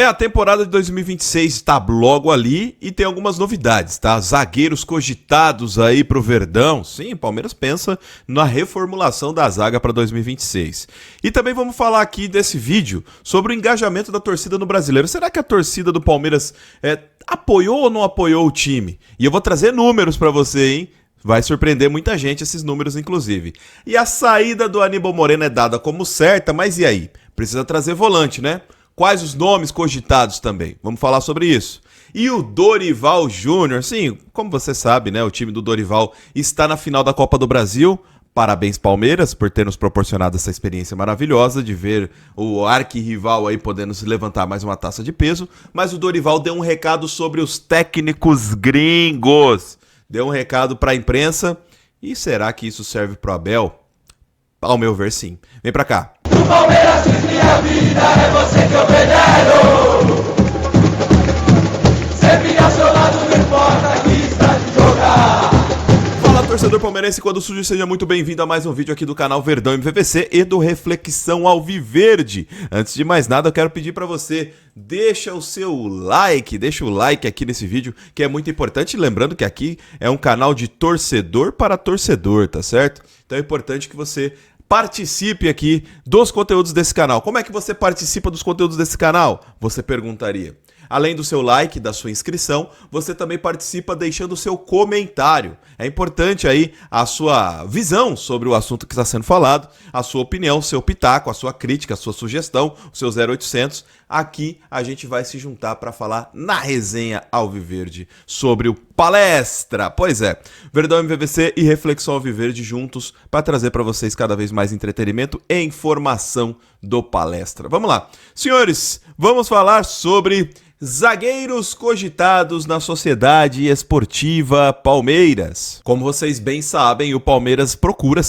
Bem, a temporada de 2026 está logo ali e tem algumas novidades, tá? Zagueiros cogitados aí pro Verdão. Sim, o Palmeiras pensa na reformulação da zaga para 2026. E também vamos falar aqui desse vídeo sobre o engajamento da torcida no Brasileiro. Será que a torcida do Palmeiras apoiou ou não apoiou o time? E eu vou trazer números para você, hein? Vai surpreender muita gente esses números, inclusive. E a saída do Aníbal Moreno é dada como certa, mas e aí? Precisa trazer volante, né? Quais os nomes cogitados também? Vamos falar sobre isso. E o Dorival Júnior, sim, como você sabe, né? O time do Dorival está na final da Copa do Brasil. Parabéns, Palmeiras, por ter nos proporcionado essa experiência maravilhosa de ver o arquirrival aí podendo se levantar mais uma taça de peso. Mas o Dorival deu um recado sobre os técnicos gringos. Deu um recado para a imprensa. E será que isso serve pro Abel? Ao meu ver, sim. Vem pra cá. O Palmeiras diz minha vida, é você que eu venero. Sempre ao seu lado, não importa que está de jogar. Fala, torcedor palmeirense, quando surge, seja muito bem-vindo a mais um vídeo aqui do canal Verdão MVVC e do Reflexão Alviverde. Antes de mais nada, eu quero pedir pra você, deixa o like aqui nesse vídeo, que é muito importante. Lembrando que aqui é um canal de torcedor para torcedor, tá certo? Então é importante que você participe aqui dos conteúdos desse canal. Como é que você participa dos conteúdos desse canal? Você perguntaria. Além do seu like, da sua inscrição, você também participa deixando o seu comentário. É importante aí a sua visão sobre o assunto que está sendo falado, a sua opinião, o seu pitaco, a sua crítica, a sua sugestão, o seu 0800. Aqui a gente vai se juntar para falar na resenha Alviverde sobre o Palestra. Pois é, Verdão MVVC e Reflexão Alviverde juntos para trazer para vocês cada vez mais entretenimento e informação do Palestra. Vamos lá. Senhores, vamos falar sobre zagueiros cogitados na Sociedade Esportiva Palmeiras. Como vocês bem sabem, o Palmeiras procura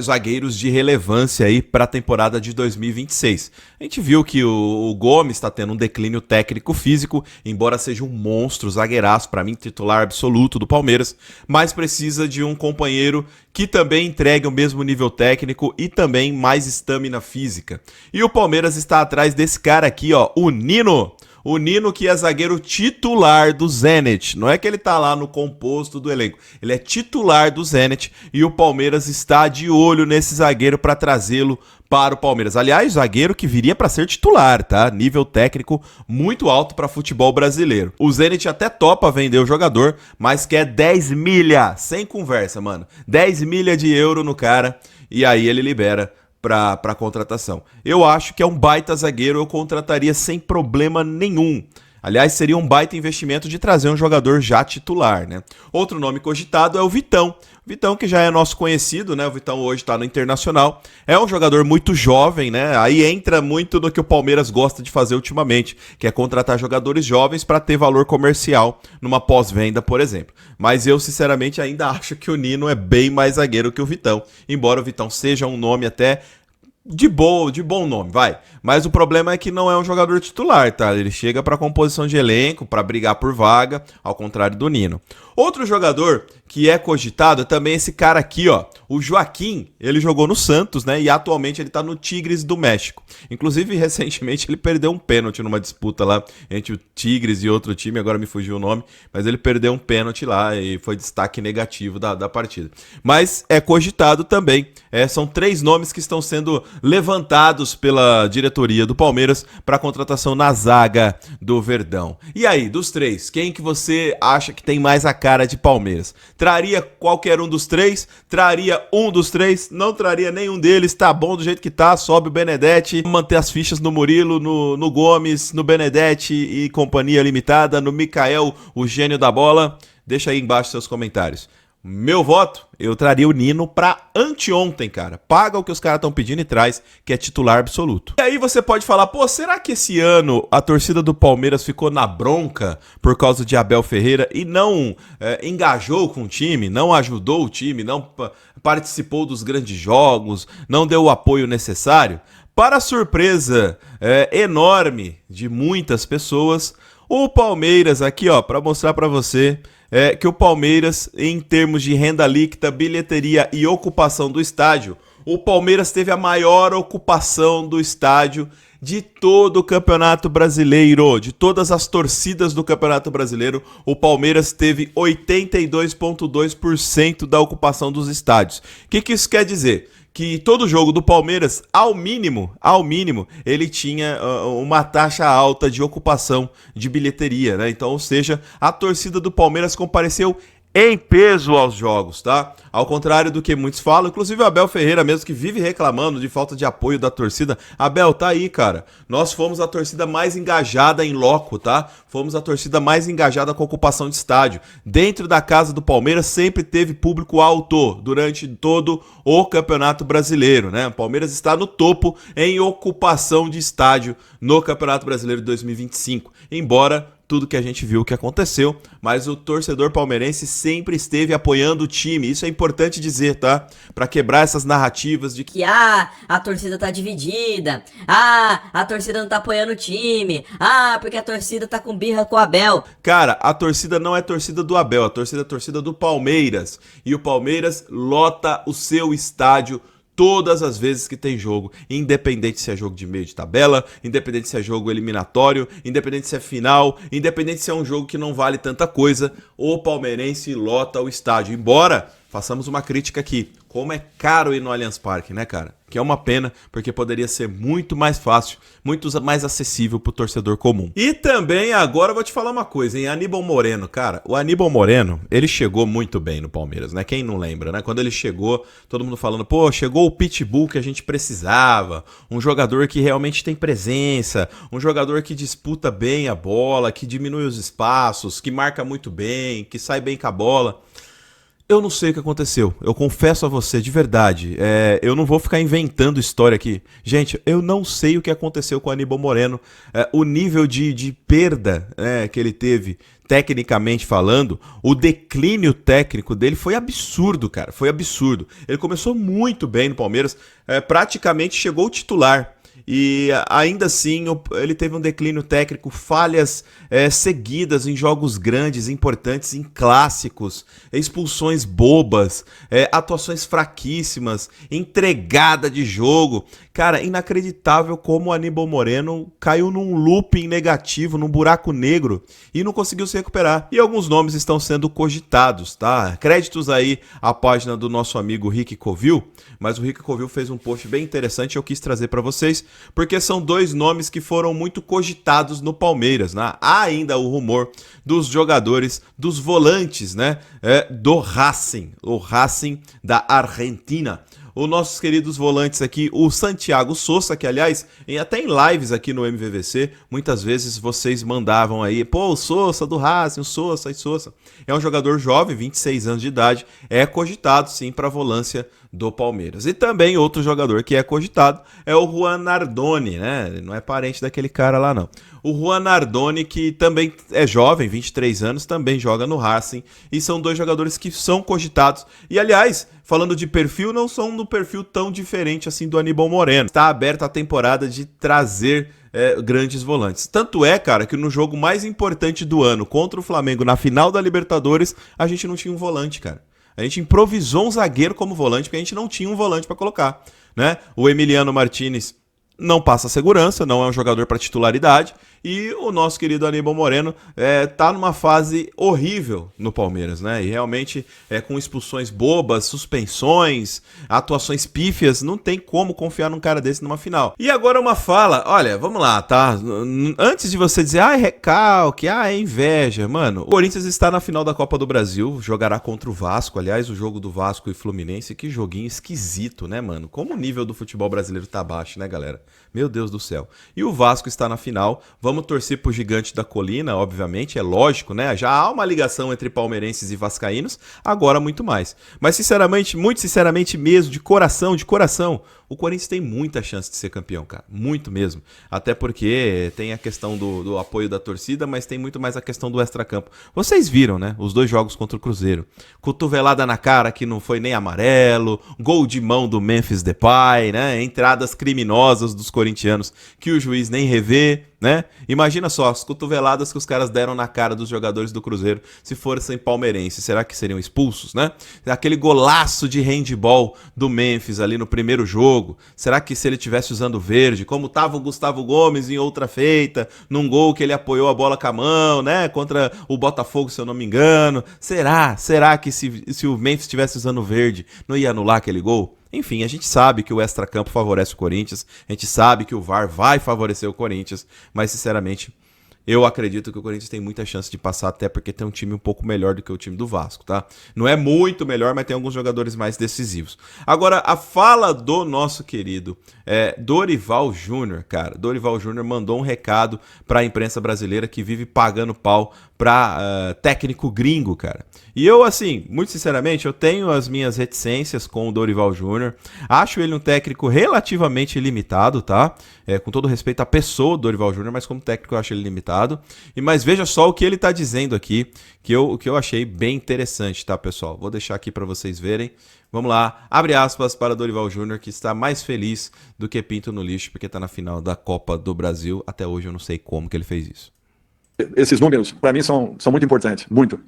zagueiros de relevância aí para a temporada de 2026. A gente viu que o Gomes está tendo um declínio técnico físico, embora seja um monstro, zagueiraço, para mim titular absoluto do Palmeiras, mas precisa de um companheiro que também entregue o mesmo nível técnico e também mais estamina física. E o Palmeiras está atrás desse cara aqui, ó, o Nino. O Nino, que é zagueiro titular do Zenit. Não é que ele tá lá no composto do elenco. Ele é titular do Zenit e o Palmeiras está de olho nesse zagueiro para trazê-lo para o Palmeiras. Aliás, zagueiro que viria para ser titular, tá? Nível técnico muito alto para futebol brasileiro. O Zenit até topa vender o jogador, mas quer 10 milha, sem conversa, mano. 10 milha de euro no cara e aí ele libera para contratação. Eu acho que é um baita zagueiro, eu contrataria sem problema nenhum. Aliás, seria um baita investimento de trazer um jogador já titular, né? Outro nome cogitado é o Vitão. Vitão, que já é nosso conhecido, né? O Vitão hoje está no Internacional. É um jogador muito jovem, né? Aí entra muito no que o Palmeiras gosta de fazer ultimamente, que é contratar jogadores jovens para ter valor comercial numa pós-venda, por exemplo. Mas eu, sinceramente, ainda acho que o Nino é bem mais zagueiro que o Vitão. Embora o Vitão seja um nome até de bom nome, vai. Mas o problema é que não é um jogador titular, tá? Ele chega para composição de elenco, para brigar por vaga, ao contrário do Nino. Outro jogador que é cogitado é também esse cara aqui, ó, o Joaquim. Ele jogou no Santos, né? E atualmente ele tá no Tigres do México. Inclusive, recentemente, ele perdeu um pênalti numa disputa lá entre o Tigres e outro time, agora me fugiu o nome, mas ele perdeu um pênalti lá e foi destaque negativo da partida. Mas é cogitado também. São 3 nomes que estão sendo levantados pela diretoria do Palmeiras para contratação na zaga do Verdão. E aí, dos 3, quem que você acha que tem mais a cara de Palmeiras? Traria qualquer um dos 3? Traria um dos 3? Não traria nenhum deles? Tá bom do jeito que tá, sobe o Benedetti, manter as fichas no Murilo, no Gomes, no Benedetti e companhia limitada, no Mikael, o gênio da bola. Deixa aí embaixo seus comentários. Meu voto, eu traria o Nino pra anteontem, cara. Paga o que os caras estão pedindo e traz, que é titular absoluto. E aí você pode falar, pô, será que esse ano a torcida do Palmeiras ficou na bronca por causa de Abel Ferreira e não engajou com o time, não ajudou o time, não participou dos grandes jogos, não deu o apoio necessário? Para a surpresa enorme de muitas pessoas, o Palmeiras aqui, ó, para mostrar para você que o Palmeiras, em termos de renda líquida, bilheteria e ocupação do estádio, o Palmeiras teve a maior ocupação do estádio de todo o Campeonato Brasileiro, de todas as torcidas do Campeonato Brasileiro, o Palmeiras teve 82,2% da ocupação dos estádios. O que isso quer dizer? Que todo jogo do Palmeiras, ao mínimo, ele tinha uma taxa alta de ocupação de bilheteria, né? Então, ou seja, a torcida do Palmeiras compareceu em peso aos jogos, tá? Ao contrário do que muitos falam, inclusive o Abel Ferreira mesmo, que vive reclamando de falta de apoio da torcida. Abel, tá aí, cara. Nós fomos a torcida mais engajada em loco, tá? Fomos a torcida mais engajada com a ocupação de estádio. Dentro da casa do Palmeiras sempre teve público alto durante todo o Campeonato Brasileiro, né? O Palmeiras está no topo em ocupação de estádio no Campeonato Brasileiro de 2025. Embora tudo que a gente viu que aconteceu, mas o torcedor palmeirense sempre esteve apoiando o time. Isso é importante dizer, tá? Para quebrar essas narrativas de que a torcida tá dividida, a torcida não tá apoiando o time, porque a torcida tá com birra com o Abel. Cara, a torcida não é torcida do Abel, a torcida é torcida do Palmeiras. E o Palmeiras lota o seu estádio todas as vezes que tem jogo, independente se é jogo de meio de tabela, independente se é jogo eliminatório, independente se é final, independente se é um jogo que não vale tanta coisa, o palmeirense lota o estádio. Embora façamos uma crítica aqui, como é caro ir no Allianz Parque, né, cara? Que é uma pena, porque poderia ser muito mais fácil, muito mais acessível pro torcedor comum. E também, agora eu vou te falar uma coisa, hein? Aníbal Moreno, cara, o Aníbal Moreno, ele chegou muito bem no Palmeiras, né? Quem não lembra, né? Quando ele chegou, todo mundo falando, pô, chegou o pitbull que a gente precisava, um jogador que realmente tem presença, um jogador que disputa bem a bola, que diminui os espaços, que marca muito bem, que sai bem com a bola. Eu não sei o que aconteceu, eu confesso a você, de verdade, eu não vou ficar inventando história aqui. Gente, eu não sei o que aconteceu com o Aníbal Moreno, o nível de perda que ele teve, tecnicamente falando, o declínio técnico dele foi absurdo, cara, foi absurdo. Ele começou muito bem no Palmeiras, praticamente chegou titular. E ainda assim ele teve um declínio técnico, falhas seguidas em jogos grandes, importantes, em clássicos, expulsões bobas, atuações fraquíssimas, entregada de jogo. Cara, inacreditável como o Aníbal Moreno caiu num looping negativo, num buraco negro e não conseguiu se recuperar. E alguns nomes estão sendo cogitados, tá? Créditos aí à página do nosso amigo Rick Covil, mas o Rick Covil fez um post bem interessante e eu quis trazer para vocês, porque são dois nomes que foram muito cogitados no Palmeiras, né? Há ainda o rumor dos jogadores, dos volantes, né? Do Racing, o Racing da Argentina. Os nossos queridos volantes aqui, o Santiago Sosa, que aliás, até em lives aqui no MVVC, muitas vezes vocês mandavam aí, pô, o Sosa do Racing, o Sosa e Sosa. É um jogador jovem, 26 anos de idade, é cogitado sim para a volância do Palmeiras. E também outro jogador que é cogitado é o Juan Nardoni, né? Ele não é parente daquele cara lá não. O Juan Nardoni, que também é jovem, 23 anos, também joga no Racing, e são dois jogadores que são cogitados. E aliás, falando de perfil, não são no perfil tão diferente assim do Aníbal Moreno. Está aberta a temporada de trazer grandes volantes. Tanto é, cara, que no jogo mais importante do ano, contra o Flamengo, na final da Libertadores, a gente não tinha um volante, cara. A gente improvisou um zagueiro como volante, porque a gente não tinha um volante para colocar, né? O Emiliano Martinez não passa segurança, não é um jogador para titularidade, e o nosso querido Aníbal Moreno tá numa fase horrível no Palmeiras, né? E realmente com expulsões bobas, suspensões, atuações pífias, não tem como confiar num cara desse numa final. E agora uma fala, olha, vamos lá, tá? Antes de você dizer, é recalque, é inveja, mano, o Corinthians está na final da Copa do Brasil, jogará contra o Vasco, aliás, o jogo do Vasco e Fluminense, que joguinho esquisito, né, mano? Como o nível do futebol brasileiro tá baixo, né, galera? Meu Deus do céu. E o Vasco está na final, vamos torcer pro Gigante da Colina, obviamente, é lógico, né? Já há uma ligação entre palmeirenses e vascaínos, agora muito mais. Mas sinceramente, muito sinceramente mesmo, de coração, o Corinthians tem muita chance de ser campeão, cara. Muito mesmo. Até porque tem a questão do apoio da torcida, mas tem muito mais a questão do extracampo. Vocês viram, né? Os dois jogos contra o Cruzeiro. Cotovelada na cara que não foi nem amarelo, gol de mão do Memphis Depay, né? Entradas criminosas dos corintianos que o juiz nem revê. né? Imagina só, as cotoveladas que os caras deram na cara dos jogadores do Cruzeiro se fossem palmeirenses, será que seriam expulsos, né? Aquele golaço de handball do Memphis ali no primeiro jogo, será que se ele tivesse usando verde, como tava o Gustavo Gomes em outra feita, num gol que ele apoiou a bola com a mão, né? Contra o Botafogo, se eu não me engano, será que se o Memphis tivesse usando verde, não ia anular aquele gol? Enfim, a gente sabe que o extracampo favorece o Corinthians, a gente sabe que o VAR vai favorecer o Corinthians, mas sinceramente, eu acredito que o Corinthians tem muita chance de passar, até porque tem um time um pouco melhor do que o time do Vasco, tá? Não é muito melhor, mas tem alguns jogadores mais decisivos. Agora, a fala do nosso querido Dorival Júnior, cara. Dorival Júnior mandou um recado pra imprensa brasileira que vive pagando pau pra técnico gringo, cara. E eu, assim, muito sinceramente, eu tenho as minhas reticências com o Dorival Júnior. Acho ele um técnico relativamente limitado, tá? Com todo respeito à pessoa do Dorival Júnior, mas como técnico eu acho ele limitado. Mas veja só o que ele tá dizendo aqui, que eu achei bem interessante, tá, pessoal? Vou deixar aqui pra vocês verem. Vamos lá, abre aspas para Dorival Júnior, que está mais feliz do que pinto no lixo, porque tá na final da Copa do Brasil. Até hoje eu não sei como que ele fez isso. Esses números, para mim, são muito importantes, muito.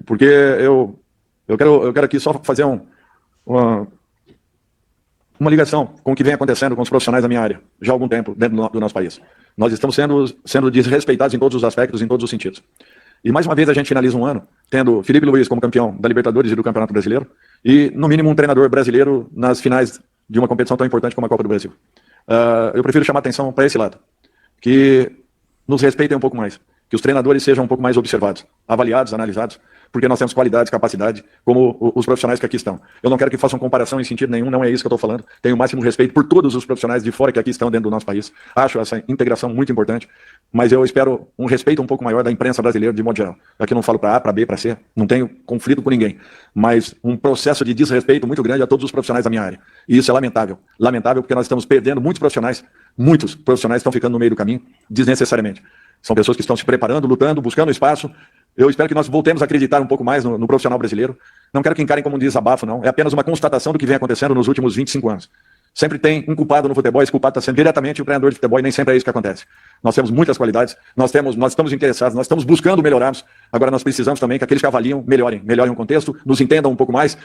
Porque eu quero aqui só fazer uma ligação com o que vem acontecendo com os profissionais da minha área, já há algum tempo, dentro do nosso país. Nós estamos sendo desrespeitados em todos os aspectos, em todos os sentidos. E mais uma vez a gente finaliza um ano, tendo Felipe Luiz como campeão da Libertadores e do Campeonato Brasileiro, e no mínimo um treinador brasileiro nas finais de uma competição tão importante como a Copa do Brasil. Eu prefiro chamar atenção para esse lado, que nos respeitem um pouco mais, que os treinadores sejam um pouco mais observados, avaliados, analisados, porque nós temos qualidade, capacidade, como os profissionais que aqui estão. Eu não quero que façam comparação em sentido nenhum, não é isso que eu estou falando. Tenho o máximo respeito por todos os profissionais de fora que aqui estão dentro do nosso país. Acho essa integração muito importante, mas eu espero um respeito um pouco maior da imprensa brasileira de modo geral. Aqui não falo para A, para B, para C, não tenho conflito com ninguém, mas um processo de desrespeito muito grande a todos os profissionais da minha área. E isso é lamentável. Lamentável porque nós estamos perdendo muitos profissionais estão ficando no meio do caminho desnecessariamente. São pessoas que estão se preparando, lutando, buscando espaço. Eu espero que nós voltemos a acreditar um pouco mais no profissional brasileiro. Não quero que encarem como um desabafo, não. É apenas uma constatação do que vem acontecendo nos últimos 25 anos. Sempre tem um culpado no futebol, esse culpado está sendo diretamente o treinador de futebol e nem sempre é isso que acontece. Nós temos muitas qualidades, nós estamos interessados, nós estamos buscando melhorarmos. Agora nós precisamos também que aqueles que avaliam melhorem o contexto, nos entendam um pouco mais,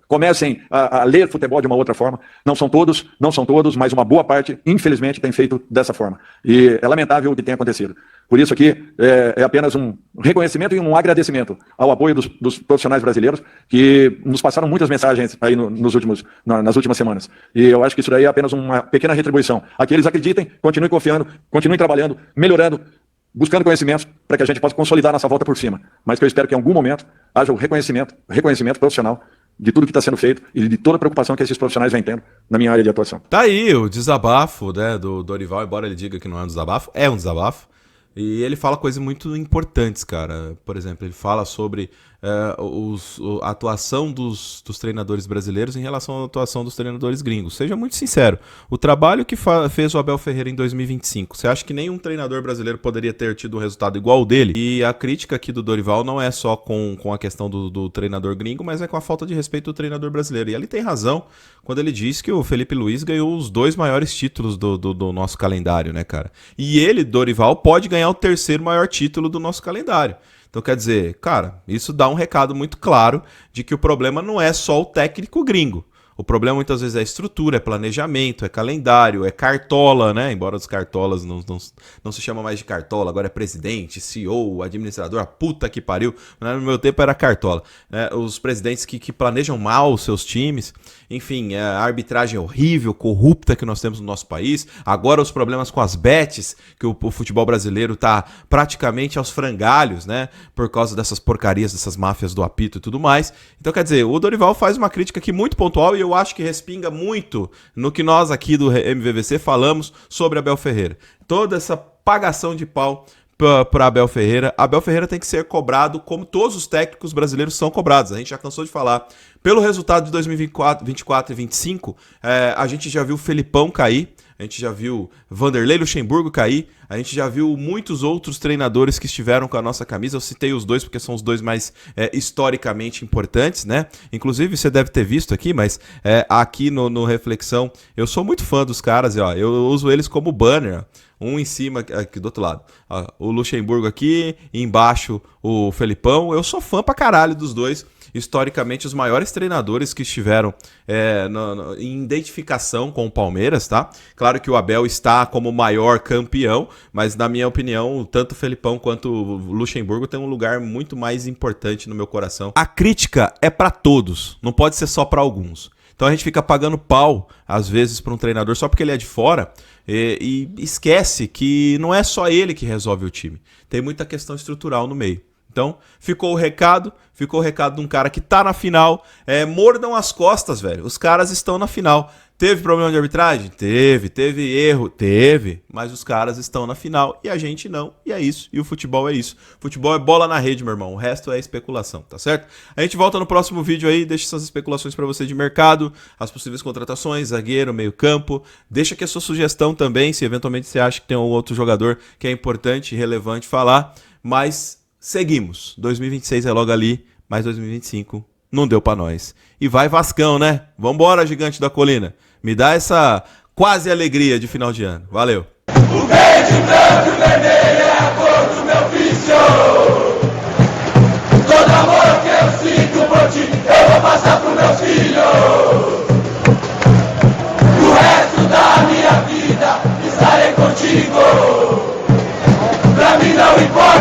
comecem a ler futebol de uma outra forma. Não são todos, mas uma boa parte, infelizmente, tem feito dessa forma. E é lamentável o que tem acontecido. Por isso aqui é apenas um reconhecimento e um agradecimento ao apoio dos profissionais brasileiros que nos passaram muitas mensagens aí nas últimas semanas. E eu acho que isso daí é apenas uma pequena retribuição. Aqui eles acreditem, continuem confiando, continuem trabalhando, melhorando, buscando conhecimentos para que a gente possa consolidar nossa volta por cima. Mas que eu espero que em algum momento haja o reconhecimento profissional de tudo que está sendo feito e de toda a preocupação que esses profissionais vêm tendo na minha área de atuação. Tá aí o desabafo, né, do Dorival, embora ele diga que não é um desabafo, é um desabafo. E ele fala coisas muito importantes, cara. Por exemplo, ele fala sobre a atuação dos treinadores brasileiros em relação à atuação dos treinadores gringos. Seja muito sincero, o trabalho que fez o Abel Ferreira em 2025, você acha que nenhum treinador brasileiro poderia ter tido um resultado igual ao dele? E a crítica aqui do Dorival não é só com a questão do treinador gringo, mas é com a falta de respeito do treinador brasileiro. E ele tem razão quando ele diz que o Felipe Luiz ganhou os 2 maiores títulos do nosso calendário, né, cara? E ele, Dorival, pode ganhar o 3º maior título do nosso calendário. Então, quer dizer, cara, isso dá um recado muito claro de que o problema não é só o técnico gringo. O problema muitas vezes é estrutura, é planejamento, é calendário, é cartola, né? Embora os cartolas não se chamam mais de cartola, agora é presidente, CEO, administrador, a puta que pariu. No meu tempo era cartola. Os presidentes que planejam mal os seus times, enfim, a arbitragem horrível, corrupta que nós temos no nosso país. Agora os problemas com as bets, que o futebol brasileiro tá praticamente aos frangalhos, né? Por causa dessas porcarias, dessas máfias do apito e tudo mais. Então, quer dizer, o Dorival faz uma crítica aqui muito pontual e eu acho que respinga muito no que nós aqui do MVVC falamos sobre Abel Ferreira. Toda essa pagação de pau para Abel Ferreira. Abel Ferreira tem que ser cobrado como todos os técnicos brasileiros são cobrados. A gente já cansou de falar. Pelo resultado de 2024 e 2025, a gente já viu o Felipão cair. a gente já viu Vanderlei Luxemburgo cair, a gente já viu muitos outros treinadores que estiveram com a nossa camisa. Eu citei os dois porque são os dois mais historicamente importantes, né? Inclusive, você deve ter visto aqui, mas aqui no Reflexão, eu sou muito fã dos caras, ó, eu uso eles como banner, ó. Um em cima, aqui do outro lado, ó, o Luxemburgo aqui, e embaixo o Felipão. Eu sou fã pra caralho dos dois. Historicamente, os maiores treinadores que estiveram em identificação com o Palmeiras, tá? Claro que o Abel está como maior campeão, mas na minha opinião, tanto o Felipão quanto o Luxemburgo tem um lugar muito mais importante no meu coração. A crítica é pra todos, não pode ser só pra alguns. Então a gente fica pagando pau, às vezes, para um treinador só porque ele é de fora e esquece que não é só ele que resolve o time. Tem muita questão estrutural no meio. Então, ficou o recado de um cara que tá na final. Mordam as costas, velho. Os caras estão na final. Teve problema de arbitragem? Teve erro? Teve. Mas os caras estão na final e a gente não. E é isso. E o futebol é isso. Futebol é bola na rede, meu irmão. O resto é especulação, tá certo? A gente volta no próximo vídeo aí. Deixa essas especulações pra você de mercado, as possíveis contratações, zagueiro, meio campo. Deixa aqui a sua sugestão também, se eventualmente você acha que tem um outro jogador que é importante e relevante falar. Mas seguimos. 2026 é logo ali, mas 2025 não deu pra nós. E vai Vascão, né? Vambora, gigante da colina. Me dá essa quase alegria de final de ano. Valeu. O verde, branco e vermelho é a cor do meu vício. Todo amor que eu sinto por ti, eu vou passar pros meus filhos. O resto da minha vida estarei contigo. Pra mim não importa.